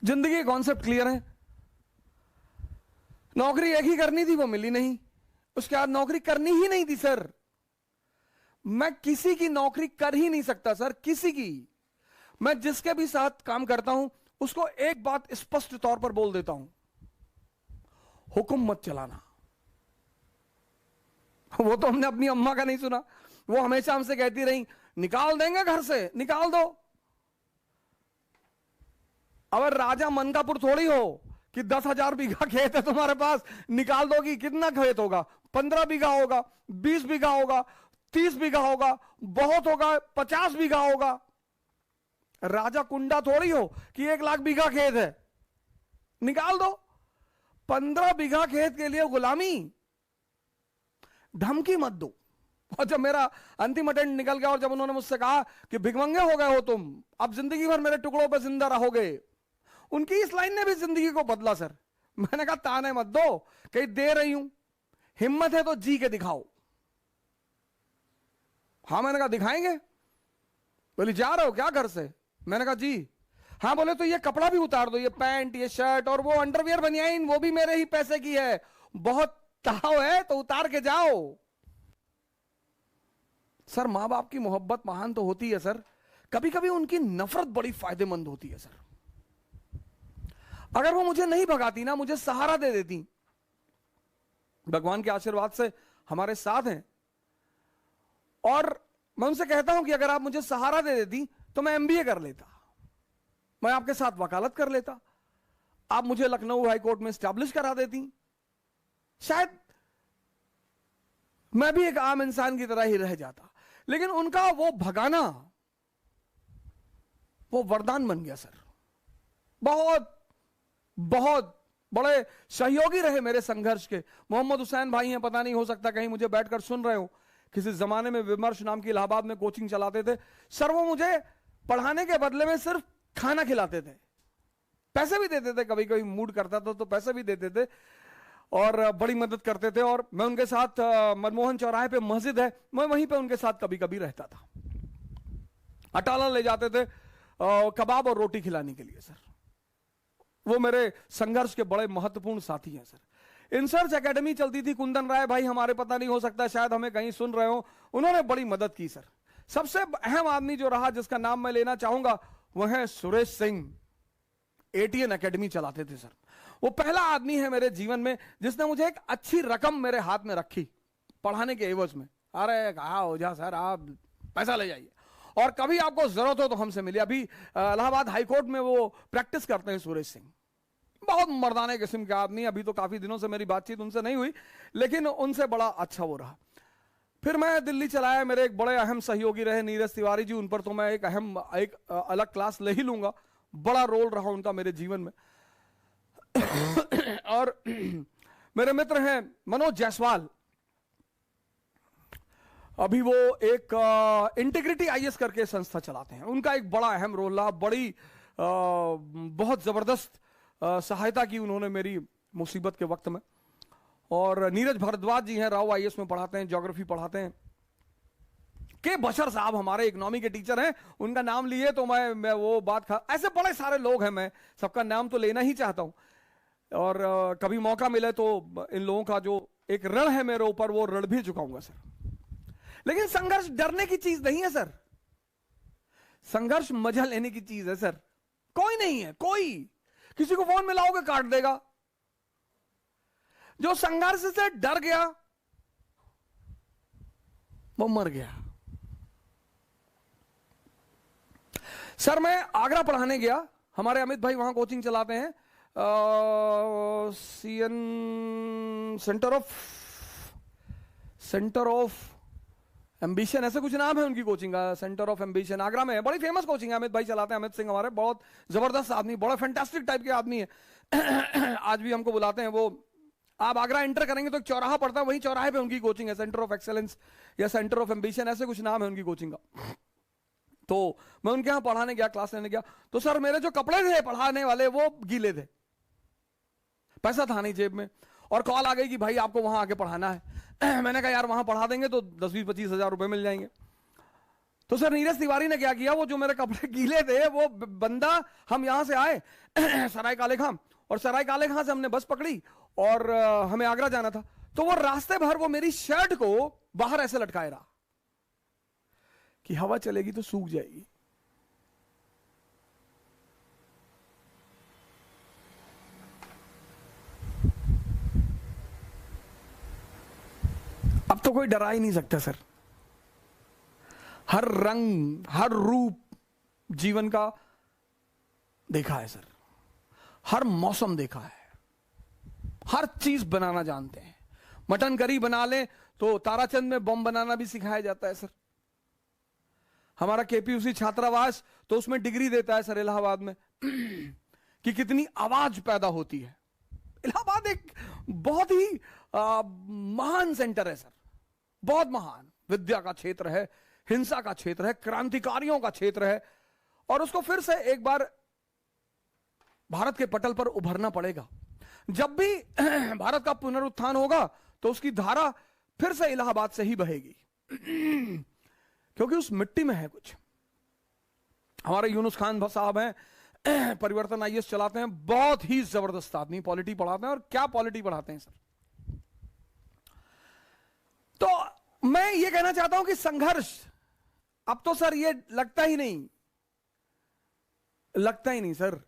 जिंदगी के concept clear है। नौकरी एक ही करनी थी, वो मिली नहीं। उसके बाद नौकरी करनी ही नहीं थी सर। मैं किसी की नौकरी कर ही नहीं सकता सर, किसी की। मैं जिसके भी साथ काम करता हूं उसको एक बात स्पष्ट तौर पर बोल देता हूं, हुक्म मत चलाना। वो तो हमने अपनी अम्मा का नहीं सुना, वो हमेशा हमसे कहती रही निकाल देंगे घर से, निकाल दो। अगर राजा मनकापुर थोड़ी हो कि 10,000 बीघा खेत है तुम्हारे पास, निकाल दोगी। कितना खेत होगा? 15 बीघा होगा, 20 बीघा होगा, 30 बीघा होगा, बहुत होगा 50 बीघा होगा। राजा कुंडा थोड़ी हो कि 1 लाख बीघा खेत है, निकाल दो। 15 बीघा खेत के लिए गुलामी, धमकी मत दो। और जब मेरा अंतिम अटेंड निकल गया और जब उन्होंने मुझसे कहा कि भिखमंगे हो गए हो तुम, अब जिंदगी भर मेरे टुकड़ों पर जिंदा रहोगे, उनकी इस लाइन ने भी जिंदगी को बदला सर। मैंने कहा ताने मत दो, कहीं दे रही हूं, हिम्मत है तो जी के दिखाओ। हाँ, मैंने कहा दिखाएंगे। बोली जा रहे हो क्या घर से? मैंने कहा जी। हाँ, बोले तो ये कपड़ा भी उतार दो, ये पैंट, ये शर्ट और वो अंडरवियर बनियाइन, वो भी मेरे ही पैसे की है। बहुत ताव है तो उतार के जाओ। सर, मां बाप की मोहब्बत महान तो होती है सर, कभी कभी उनकी नफरत बड़ी फायदेमंद होती है सर। अगर वो मुझे नहीं भगाती ना, मुझे सहारा दे देती, भगवान के आशीर्वाद से हमारे साथ हैं, और मैं उनसे कहता हूं कि अगर आप मुझे सहारा दे देती तो मैं एमबीए कर लेता, मैं आपके साथ वकालत कर लेता, आप मुझे लखनऊ हाई कोर्ट में स्टैब्लिश करा देती, शायद मैं भी एक आम इंसान की तरह ही रह जाता। लेकिन उनका वो भगाना, वो वरदान बन गया सर। बहुत बहुत बड़े सहयोगी रहे मेरे संघर्ष के। मोहम्मद हुसैन भाई हैं, पता नहीं हो सकता कहीं मुझे बैठकर सुन रहे हो। किसी जमाने में विमर्श नाम की इलाहाबाद में कोचिंग चलाते थे सर। वो मुझे पढ़ाने के बदले में सिर्फ खाना खिलाते थे, पैसे भी देते थे, कभी कभी मूड करता था तो पैसे भी देते थे और बड़ी मदद करते थे। और मैं उनके साथ मनमोहन चौराहे पे मस्जिद है, मैं वहीं पे उनके साथ कभी कभी रहता था। अटाला ले जाते थे कबाब और रोटी खिलाने के लिए सर। वो मेरे संघर्ष के बड़े महत्वपूर्ण साथी हैं सर। इंसर्च एकेडमी चलती थी, कुंदन राय भाई हमारे, पता नहीं हो सकता शायद हमें कहीं सुन रहे हो, उन्होंने बड़ी मदद की सर। सबसे अहम आदमी जो रहा, जिसका नाम मैं लेना चाहूंगा, वह है सुरेश सिंह। एटीएन एकेडमी चलाते थे सर। वो पहला आदमी है मेरे जीवन में जिसने मुझे एक अच्छी रकम मेरे हाथ में रखी पढ़ाने के एवज में। अरे कहा हो जा सर, आप पैसा ले जाइए और कभी आपको जरूरत हो तो हमसे मिलिए। अभी इलाहाबाद हाईकोर्ट में वो प्रैक्टिस करते हैं सुरेश सिंह। बहुत मर्दाने किस्म के आदमी। अभी तो काफी दिनों से मेरी बातचीत उनसे नहीं हुई, लेकिन उनसे बड़ा अच्छा वो रहा। फिर मैं दिल्ली चलाया, मेरे एक बड़े अहम सहयोगी रहे नीरज तिवारी जी। उन पर तो मैं एक अलग क्लास ले ही लूंगा। बड़ा रोल रहा उनका मेरे जीवन में। और मेरे मित्र हैं मनोज जायसवाल, अभी वो एक इंटीग्रिटी आईएएस करके संस्था चलाते हैं। उनका एक बड़ा अहम रोल रहा। बड़ी बहुत जबरदस्त सहायता की उन्होंने मेरी मुसीबत के वक्त में। और नीरज भारद्वाज जी हैं, राव आईएएस में पढ़ाते हैं, ज्योग्राफी पढ़ाते हैं। के बशर साहब हमारे इकोनॉमी के टीचर हैं, उनका नाम लिए तो मैं वो बात ऐसे बड़े सारे लोग हैं, मैं सबका नाम तो लेना ही चाहता हूं। और कभी मौका मिले तो इन लोगों का जो एक ऋण है मेरे ऊपर, वो ऋण भी चुकाऊंगा सर। लेकिन संघर्ष डरने की चीज नहीं है सर, संघर्ष मजा लेने की चीज है सर। कोई नहीं है, कोई किसी को फोन मिलाओगे काट देगा। जो संघर्ष से डर गया वो मर गया। सर, मैं आगरा पढ़ाने गया, हमारे अमित भाई वहां कोचिंग चलाते हैं, सीएन सेंटर ऑफ एम्बिशन, ऐसे कुछ नाम है उनकी कोचिंग का। सेंटर ऑफ एम्बिशन आगरा में है, बड़ी फेमस कोचिंग है। अमित भाई चलाते हैं, अमित सिंह हमारे, बहुत जबरदस्त आदमी, बड़ा फैंटास्टिक टाइप के आदमी है। आज भी हमको बुलाते हैं। वो आप आगरा एंटर करेंगे तो एक चौराहा पड़ता है, वही चौराहे पे उनकी कोचिंग है, सेंटर ऑफ एक्सेलेंस या सेंटर ऑफ एम्बिशन, ऐसे कुछ नाम है उनकी कोचिंग का। तो मैं उनके यहां पढ़ाने गया, क्लास लेने गया, तो सर मेरे जो कपड़े थे पढ़ाने वाले वो गीले थे, पैसा था नहीं जेब में, और कॉल आ गई कि भाई आपको वहां आके पढ़ाना है। मैंने कहा यार वहां पढ़ा देंगे तो 10-20-25 हजार रुपए मिल जाएंगे। तो सर नीरज तिवारी ने क्या किया, वो जो मेरे कपड़े गीले थे, वो बंदा, हम यहां से आए सराय काले खां, और सराय काले खां से हमने बस पकड़ी और हमें आगरा जाना था, तो वो रास्ते भर वो मेरी शर्ट को बाहर ऐसे लटकाए रहा कि हवा चलेगी तो सूख जाएगी। अब तो कोई डरा ही नहीं सकता सर। हर रंग, हर रूप जीवन का देखा है सर, हर मौसम देखा है, हर चीज बनाना जानते हैं। मटन करी बना ले तो ताराचंद में बम बनाना भी सिखाया जाता है सर। हमारा केपीयूसी छात्रावास तो उसमें डिग्री देता है सर इलाहाबाद में कि कितनी आवाज पैदा होती है। इलाहाबाद एक बहुत ही महान सेंटर है सर, बहुत महान, विद्या का क्षेत्र है, हिंसा का क्षेत्र है, क्रांतिकारियों का क्षेत्र है, और उसको फिर से एक बार भारत के पटल पर उभरना पड़ेगा। जब भी भारत का पुनरुत्थान होगा तो उसकी धारा फिर से इलाहाबाद से ही बहेगी क्योंकि उस मिट्टी में है कुछ। हमारे यूनुस खान साहब हैं, परिवर्तन आईएएस चलाते हैं, बहुत ही जबरदस्त आदमी, पॉलिटी पढ़ाते हैं, और क्या पॉलिटी पढ़ाते हैं सर। तो मैं ये कहना चाहता हूं कि संघर्ष अब तो सर ये लगता ही नहीं सर